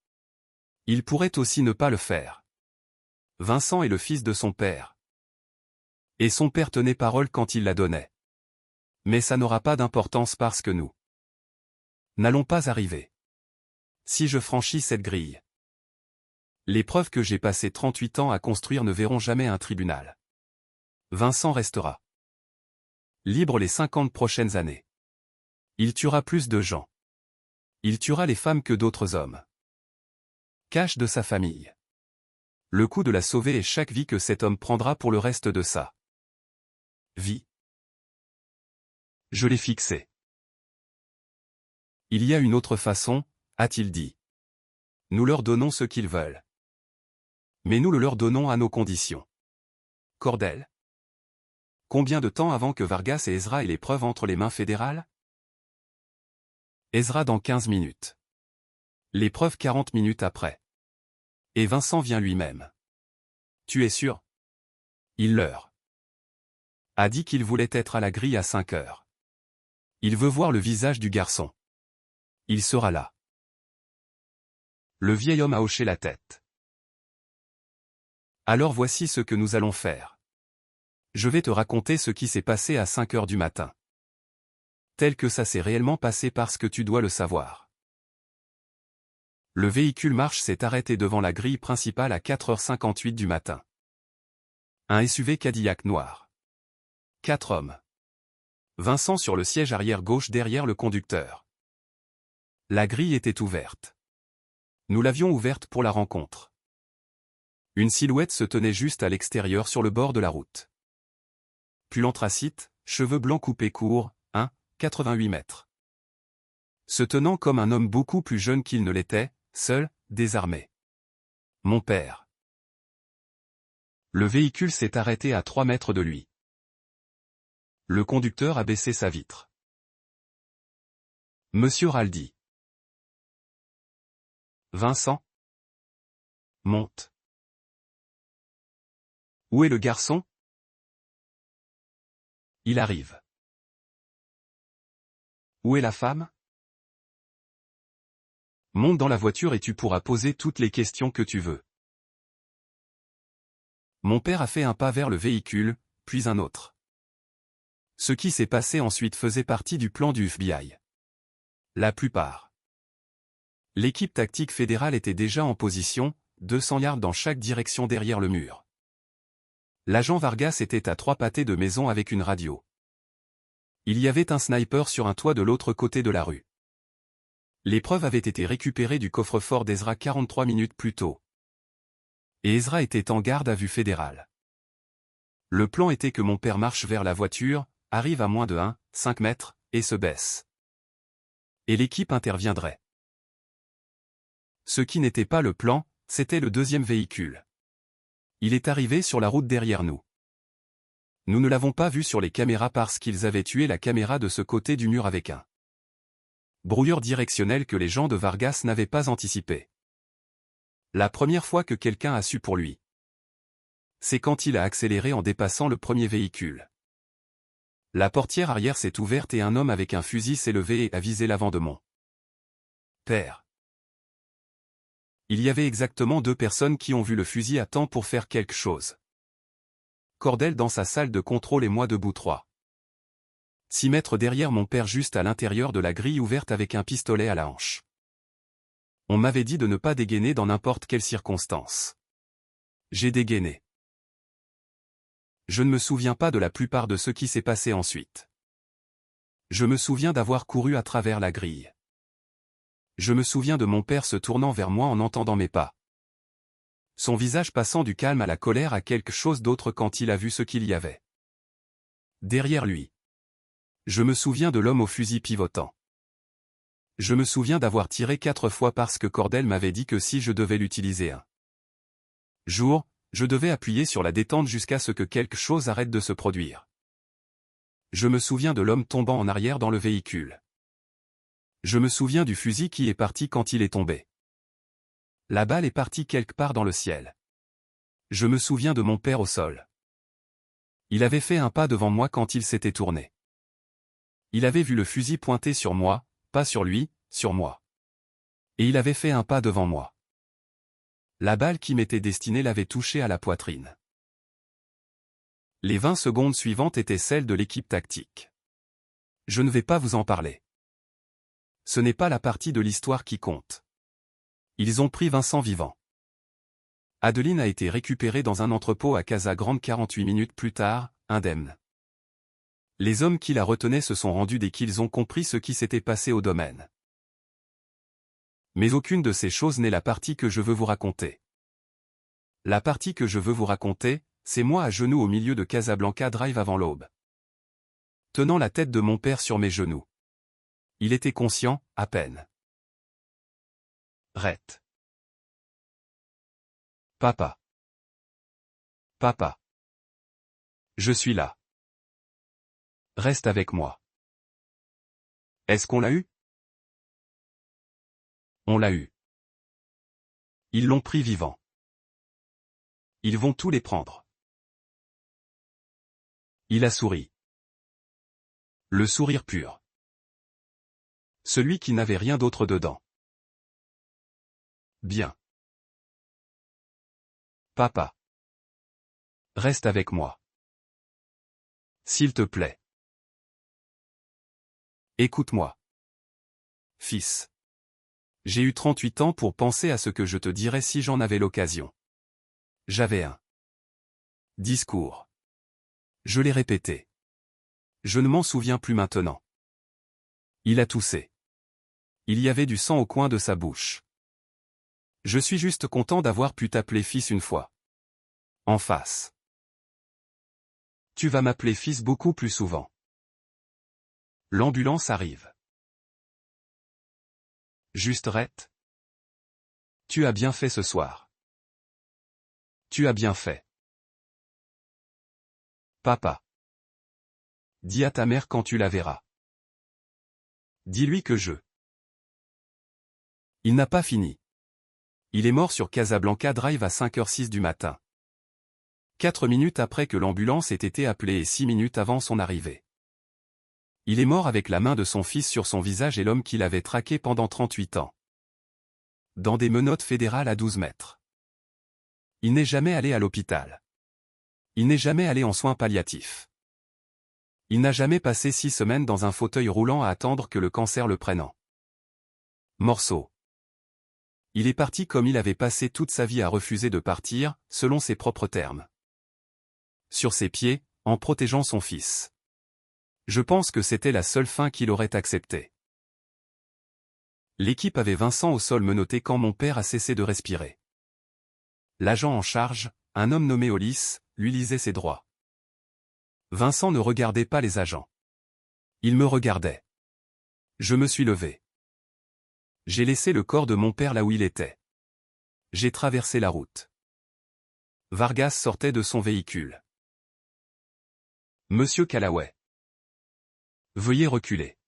Il pourrait aussi ne pas le faire. Vincent est le fils de son père. Et son père tenait parole quand il la donnait. Mais ça n'aura pas d'importance parce que nous n'allons pas arriver. Si je franchis cette grille, les preuves que j'ai passé 38 ans à construire ne verront jamais un tribunal. Vincent restera libre les 50 prochaines années. Il tuera plus de gens. Il tuera les femmes que d'autres hommes. Cache de sa famille. Le coût de la sauver est chaque vie que cet homme prendra pour le reste de sa vie. Je l'ai fixé. Il y a une autre façon, a-t-il dit. Nous leur donnons ce qu'ils veulent. Mais nous le leur donnons à nos conditions. Cordell. Combien de temps avant que Vargas et Ezra aient les preuves entre les mains fédérales? Ezra dans 15 minutes. Les preuves 40 minutes après. Et Vincent vient lui-même. Tu es sûr? Il leur a dit qu'il voulait être à la grille à 5 heures. Il veut voir le visage du garçon. Il sera là. Le vieil homme a hoché la tête. Alors voici ce que nous allons faire. Je vais te raconter ce qui s'est passé à 5 heures du matin. Tel que ça s'est réellement passé parce que tu dois le savoir. Le véhicule marche s'est arrêté devant la grille principale à 4h58 du matin. Un SUV Cadillac noir. 4 hommes. Vincent sur le siège arrière gauche derrière le conducteur. La grille était ouverte. Nous l'avions ouverte pour la rencontre. Une silhouette se tenait juste à l'extérieur sur le bord de la route. Pull anthracite, cheveux blancs coupés courts, 88 mètres. Se tenant comme un homme beaucoup plus jeune qu'il ne l'était, seul, désarmé. Mon père. Le véhicule s'est arrêté à 3 mètres de lui. Le conducteur a baissé sa vitre. Monsieur Raldi. Vincent. Monte. Où est le garçon? Il arrive. Où est la femme? Monte dans la voiture et tu pourras poser toutes les questions que tu veux. Mon père a fait un pas vers le véhicule, puis un autre. Ce qui s'est passé ensuite faisait partie du plan du FBI. La plupart. L'équipe tactique fédérale était déjà en position, 200 yards dans chaque direction derrière le mur. L'agent Vargas était à 3 pâtés de maison avec une radio. Il y avait un sniper sur un toit de l'autre côté de la rue. Les preuves avaient été récupérées du coffre-fort d'Ezra 43 minutes plus tôt. Et Ezra était en garde à vue fédérale. Le plan était que mon père marche vers la voiture, arrive à moins de 5 mètres, et se baisse. Et l'équipe interviendrait. Ce qui n'était pas le plan, c'était le deuxième véhicule. Il est arrivé sur la route derrière nous. Nous ne l'avons pas vu sur les caméras parce qu'ils avaient tué la caméra de ce côté du mur avec un brouilleur directionnel que les gens de Vargas n'avaient pas anticipé. La première fois que quelqu'un a su pour lui, c'est quand il a accéléré en dépassant le premier véhicule. La portière arrière s'est ouverte et un homme avec un fusil s'est levé et a visé l'avant de mon père. Il y avait exactement 2 personnes qui ont vu le fusil à temps pour faire quelque chose. Cordell dans sa salle de contrôle et moi debout 6 mètres derrière mon père juste à l'intérieur de la grille ouverte avec un pistolet à la hanche. On m'avait dit de ne pas dégainer dans n'importe quelle circonstance. J'ai dégainé. Je ne me souviens pas de la plupart de ce qui s'est passé ensuite. Je me souviens d'avoir couru à travers la grille. Je me souviens de mon père se tournant vers moi en entendant mes pas. Son visage passant du calme à la colère à quelque chose d'autre quand il a vu ce qu'il y avait derrière lui. Je me souviens de l'homme au fusil pivotant. Je me souviens d'avoir tiré 4 fois parce que Cordell m'avait dit que si je devais l'utiliser un jour, je devais appuyer sur la détente jusqu'à ce que quelque chose arrête de se produire. Je me souviens de l'homme tombant en arrière dans le véhicule. Je me souviens du fusil qui est parti quand il est tombé. La balle est partie quelque part dans le ciel. Je me souviens de mon père au sol. Il avait fait un pas devant moi quand il s'était tourné. Il avait vu le fusil pointé sur moi, pas sur lui, sur moi. Et il avait fait un pas devant moi. La balle qui m'était destinée l'avait touché à la poitrine. Les 20 secondes suivantes étaient celles de l'équipe tactique. Je ne vais pas vous en parler. Ce n'est pas la partie de l'histoire qui compte. Ils ont pris Vincent vivant. Adeline a été récupérée dans un entrepôt à Casa Grande 48 minutes plus tard, indemne. Les hommes qui la retenaient se sont rendus dès qu'ils ont compris ce qui s'était passé au domaine. Mais aucune de ces choses n'est la partie que je veux vous raconter. La partie que je veux vous raconter, c'est moi à genoux au milieu de Casablanca Drive avant l'aube. Tenant la tête de mon père sur mes genoux. Il était conscient, à peine. Rhett. Papa. Papa. Je suis là. Reste avec moi. Est-ce qu'on l'a eu? On l'a eu. Ils l'ont pris vivant. Ils vont tous les prendre. Il a souri. Le sourire pur. Celui qui n'avait rien d'autre dedans. Bien. Papa. Reste avec moi. S'il te plaît. Écoute-moi. Fils. J'ai eu 38 ans pour penser à ce que je te dirais si j'en avais l'occasion. J'avais un discours. Je l'ai répété. Je ne m'en souviens plus maintenant. Il a toussé. Il y avait du sang au coin de sa bouche. Je suis juste content d'avoir pu t'appeler fils une fois. En face. Tu vas m'appeler fils beaucoup plus souvent. L'ambulance arrive. Juste Rhett. Tu as bien fait ce soir. Tu as bien fait. Papa. Dis à ta mère quand tu la verras. Dis-lui que je... Il n'a pas fini. Il est mort sur Casablanca Drive à 5h06 du matin. 4 minutes après que l'ambulance ait été appelée et 6 minutes avant son arrivée. Il est mort avec la main de son fils sur son visage et l'homme qui l'avait traqué pendant 38 ans. Dans des menottes fédérales à 12 mètres. Il n'est jamais allé à l'hôpital. Il n'est jamais allé en soins palliatifs. Il n'a jamais passé 6 semaines dans un fauteuil roulant à attendre que le cancer le prenne en morceaux. Il est parti comme il avait passé toute sa vie à refuser de partir, selon ses propres termes. Sur ses pieds, en protégeant son fils. Je pense que c'était la seule fin qu'il aurait acceptée. L'équipe avait Vincent au sol menotté quand mon père a cessé de respirer. L'agent en charge, un homme nommé Hollis, lui lisait ses droits. Vincent ne regardait pas les agents. Il me regardait. Je me suis levé. J'ai laissé le corps de mon père là où il était. J'ai traversé la route. Vargas sortait de son véhicule. Monsieur Callaway. Veuillez reculer.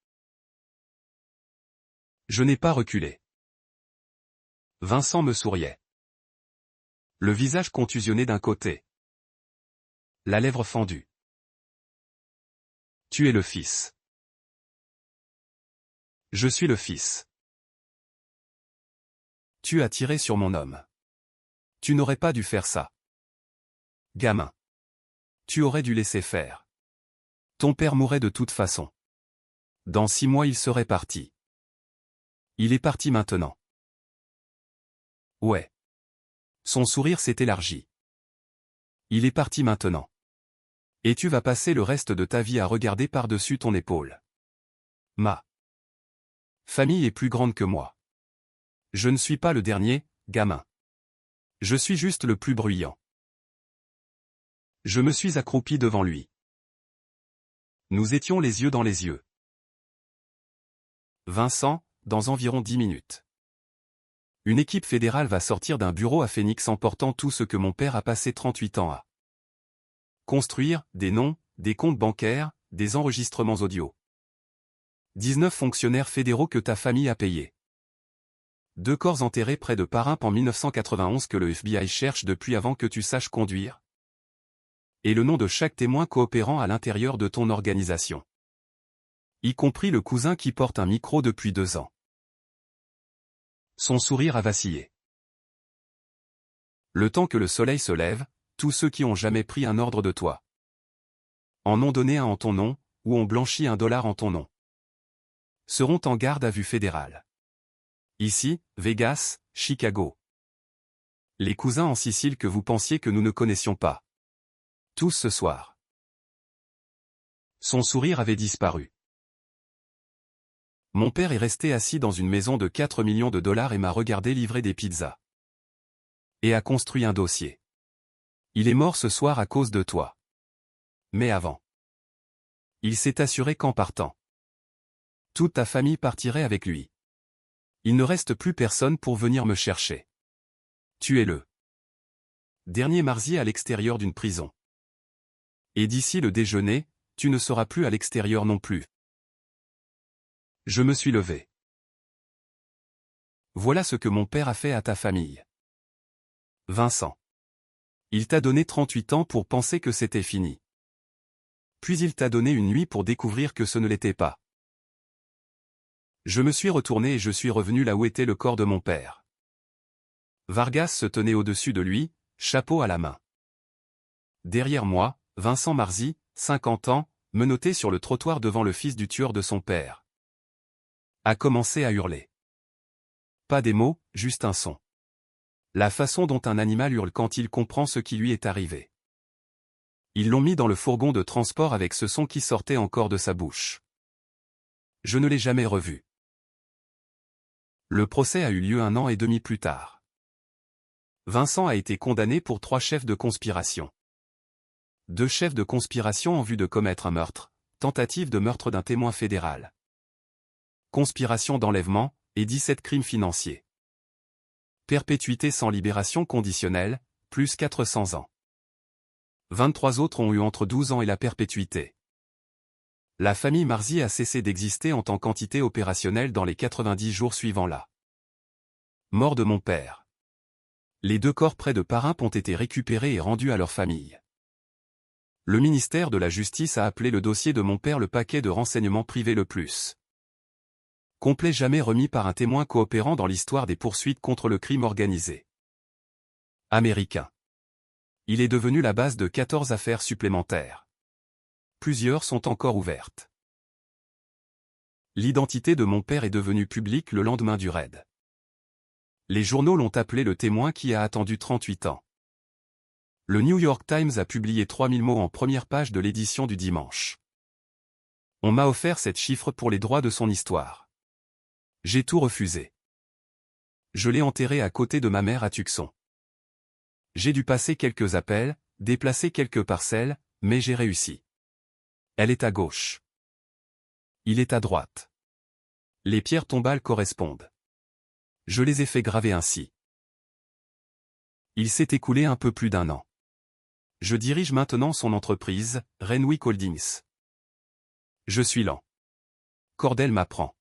Je n'ai pas reculé. Vincent me souriait. Le visage contusionné d'un côté. La lèvre fendue. Tu es le fils. Je suis le fils. Tu as tiré sur mon homme. Tu n'aurais pas dû faire ça. Gamin. Tu aurais dû laisser faire. Ton père mourrait de toute façon. Dans 6 mois il serait parti. Il est parti maintenant. Ouais. Son sourire s'est élargi. Il est parti maintenant. Et tu vas passer le reste de ta vie à regarder par-dessus ton épaule. Ma famille est plus grande que moi. Je ne suis pas le dernier, gamin. Je suis juste le plus bruyant. Je me suis accroupi devant lui. Nous étions les yeux dans les yeux. Vincent, dans environ 10 minutes. Une équipe fédérale va sortir d'un bureau à Phoenix emportant tout ce que mon père a passé 38 ans à construire, des noms, des comptes bancaires, des enregistrements audio. 19 fonctionnaires fédéraux que ta famille a payés. 2 corps enterrés près de Parimpe en 1991 que le FBI cherche depuis avant que tu saches conduire. Et le nom de chaque témoin coopérant à l'intérieur de ton organisation. Y compris le cousin qui porte un micro depuis 2 ans. Son sourire a vacillé. Le temps que le soleil se lève, tous ceux qui ont jamais pris un ordre de toi en ont donné un en ton nom, ou ont blanchi $1 en ton nom, seront en garde à vue fédérale. Ici, Vegas, Chicago. Les cousins en Sicile que vous pensiez que nous ne connaissions pas. Tous ce soir. Son sourire avait disparu. Mon père est resté assis dans une maison de 4 millions de dollars et m'a regardé livrer des pizzas. Et a construit un dossier. Il est mort ce soir à cause de toi. Mais avant. Il s'est assuré qu'en partant, toute ta famille partirait avec lui. Il ne reste plus personne pour venir me chercher. Tu es le dernier marzi à l'extérieur d'une prison. Et d'ici le déjeuner, tu ne seras plus à l'extérieur non plus. Je me suis levé. Voilà ce que mon père a fait à ta famille. Vincent. Il t'a donné 38 ans pour penser que c'était fini. Puis il t'a donné une nuit pour découvrir que ce ne l'était pas. Je me suis retourné et je suis revenu là où était le corps de mon père. Vargas se tenait au-dessus de lui, chapeau à la main. Derrière moi, Vincent Marzi, 50 ans, menotté sur le trottoir devant le fils du tueur de son père. A commencé à hurler. Pas des mots, juste un son. La façon dont un animal hurle quand il comprend ce qui lui est arrivé. Ils l'ont mis dans le fourgon de transport avec ce son qui sortait encore de sa bouche. Je ne l'ai jamais revu. Le procès a eu lieu 1 an et demi plus tard. Vincent a été condamné pour 3 chefs de conspiration. 2 chefs de conspiration en vue de commettre un meurtre, tentative de meurtre d'un témoin fédéral. Conspiration d'enlèvement, et 17 crimes financiers. Perpétuité sans libération conditionnelle, plus 400 ans. 23 autres ont eu entre 12 ans et la perpétuité. La famille Marzi a cessé d'exister en tant qu'entité opérationnelle dans les 90 jours suivant la mort de mon père. Les 2 corps près de Parimpe ont été récupérés et rendus à leur famille. Le ministère de la Justice a appelé le dossier de mon père le paquet de renseignements privés le plus complet jamais remis par un témoin coopérant dans l'histoire des poursuites contre le crime organisé américain. Il est devenu la base de 14 affaires supplémentaires. Plusieurs sont encore ouvertes. L'identité de mon père est devenue publique le lendemain du raid. Les journaux l'ont appelé le témoin qui a attendu 38 ans. Le New York Times a publié 3000 mots en première page de l'édition du dimanche. On m'a offert cette chiffre pour les droits de son histoire. J'ai tout refusé. Je l'ai enterré à côté de ma mère à Tucson. J'ai dû passer quelques appels, déplacer quelques parcelles, mais j'ai réussi. Elle est à gauche. Il est à droite. Les pierres tombales correspondent. Je les ai fait graver ainsi. Il s'est écoulé un peu plus d'1 an. Je dirige maintenant son entreprise, Renwick Holdings. Je suis lent. Cordell m'apprend.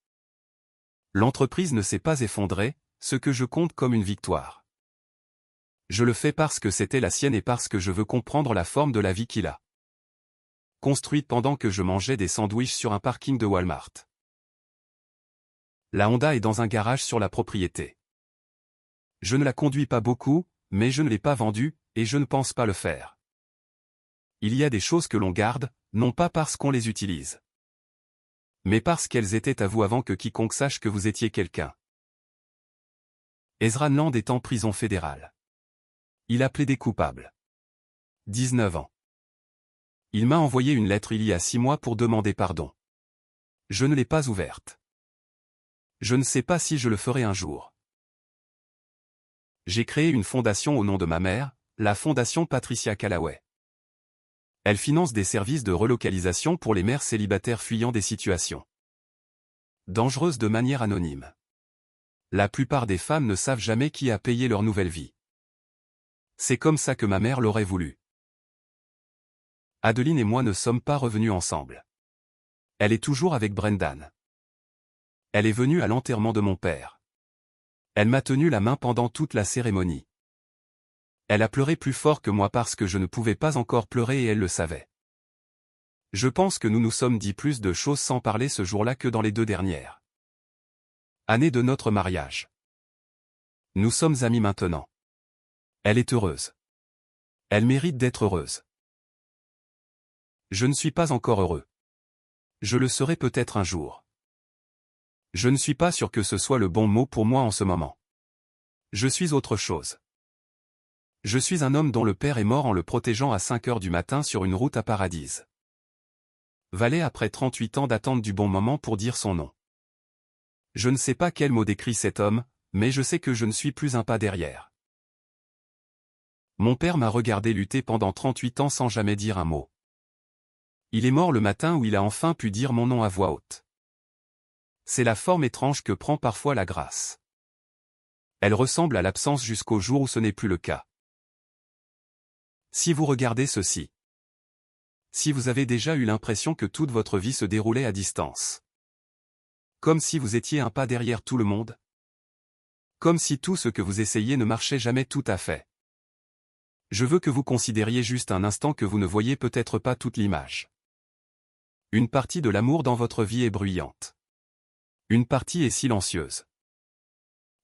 L'entreprise ne s'est pas effondrée, ce que je compte comme une victoire. Je le fais parce que c'était la sienne et parce que je veux comprendre la forme de la vie qu'il a construite pendant que je mangeais des sandwichs sur un parking de Walmart. La Honda est dans un garage sur la propriété. Je ne la conduis pas beaucoup, mais je ne l'ai pas vendue, et je ne pense pas le faire. Il y a des choses que l'on garde, non pas parce qu'on les utilise, mais parce qu'elles étaient à vous avant que quiconque sache que vous étiez quelqu'un. Ezra Land est en prison fédérale. Il a plaidé coupable. 19 ans. Il m'a envoyé une lettre il y a 6 mois pour demander pardon. Je ne l'ai pas ouverte. Je ne sais pas si je le ferai un jour. J'ai créé une fondation au nom de ma mère, la Fondation Patricia Callaway. Elle finance des services de relocalisation pour les mères célibataires fuyant des situations dangereuses de manière anonyme. La plupart des femmes ne savent jamais qui a payé leur nouvelle vie. C'est comme ça que ma mère l'aurait voulu. Adeline et moi ne sommes pas revenus ensemble. Elle est toujours avec Brendan. Elle est venue à l'enterrement de mon père. Elle m'a tenu la main pendant toute la cérémonie. Elle a pleuré plus fort que moi parce que je ne pouvais pas encore pleurer et elle le savait. Je pense que nous nous sommes dit plus de choses sans parler ce jour-là que dans les 2 dernières années de notre mariage. Nous sommes amis maintenant. Elle est heureuse. Elle mérite d'être heureuse. Je ne suis pas encore heureux. Je le serai peut-être un jour. Je ne suis pas sûr que ce soit le bon mot pour moi en ce moment. Je suis autre chose. Je suis un homme dont le père est mort en le protégeant à 5 heures du matin sur une route à Paradise. Valet après 38 ans d'attente du bon moment pour dire son nom. Je ne sais pas quel mot décrit cet homme, mais je sais que je ne suis plus un pas derrière. Mon père m'a regardé lutter pendant 38 ans sans jamais dire un mot. Il est mort le matin où il a enfin pu dire mon nom à voix haute. C'est la forme étrange que prend parfois la grâce. Elle ressemble à l'absence jusqu'au jour où ce n'est plus le cas. Si vous regardez ceci. Si vous avez déjà eu l'impression que toute votre vie se déroulait à distance. Comme si vous étiez un pas derrière tout le monde. Comme si tout ce que vous essayez ne marchait jamais tout à fait. Je veux que vous considériez juste un instant que vous ne voyez peut-être pas toute l'image. Une partie de l'amour dans votre vie est bruyante. Une partie est silencieuse.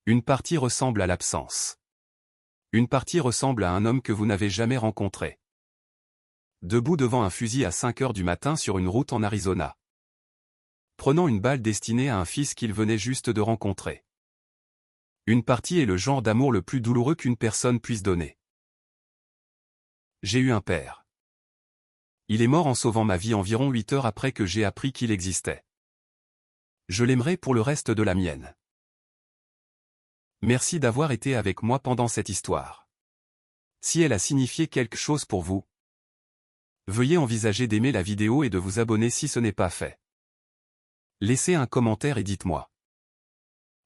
Une partie ressemble à l'absence. Une partie ressemble à un homme que vous n'avez jamais rencontré. Debout devant un fusil à 5 heures du matin sur une route en Arizona. Prenant une balle destinée à un fils qu'il venait juste de rencontrer. Une partie est le genre d'amour le plus douloureux qu'une personne puisse donner. J'ai eu un père. Il est mort en sauvant ma vie environ 8 heures après que j'ai appris qu'il existait. Je l'aimerai pour le reste de la mienne. Merci d'avoir été avec moi pendant cette histoire. Si elle a signifié quelque chose pour vous, veuillez envisager d'aimer la vidéo et de vous abonner si ce n'est pas fait. Laissez un commentaire et dites-moi.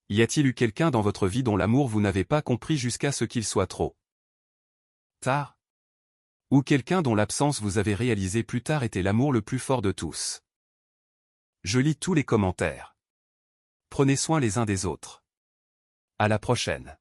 Y a-t-il eu quelqu'un dans votre vie dont l'amour vous n'avez pas compris jusqu'à ce qu'il soit trop tard? Ou quelqu'un dont l'absence vous avez réalisé plus tard était l'amour le plus fort de tous? Je lis tous les commentaires. Prenez soin les uns des autres. À la prochaine.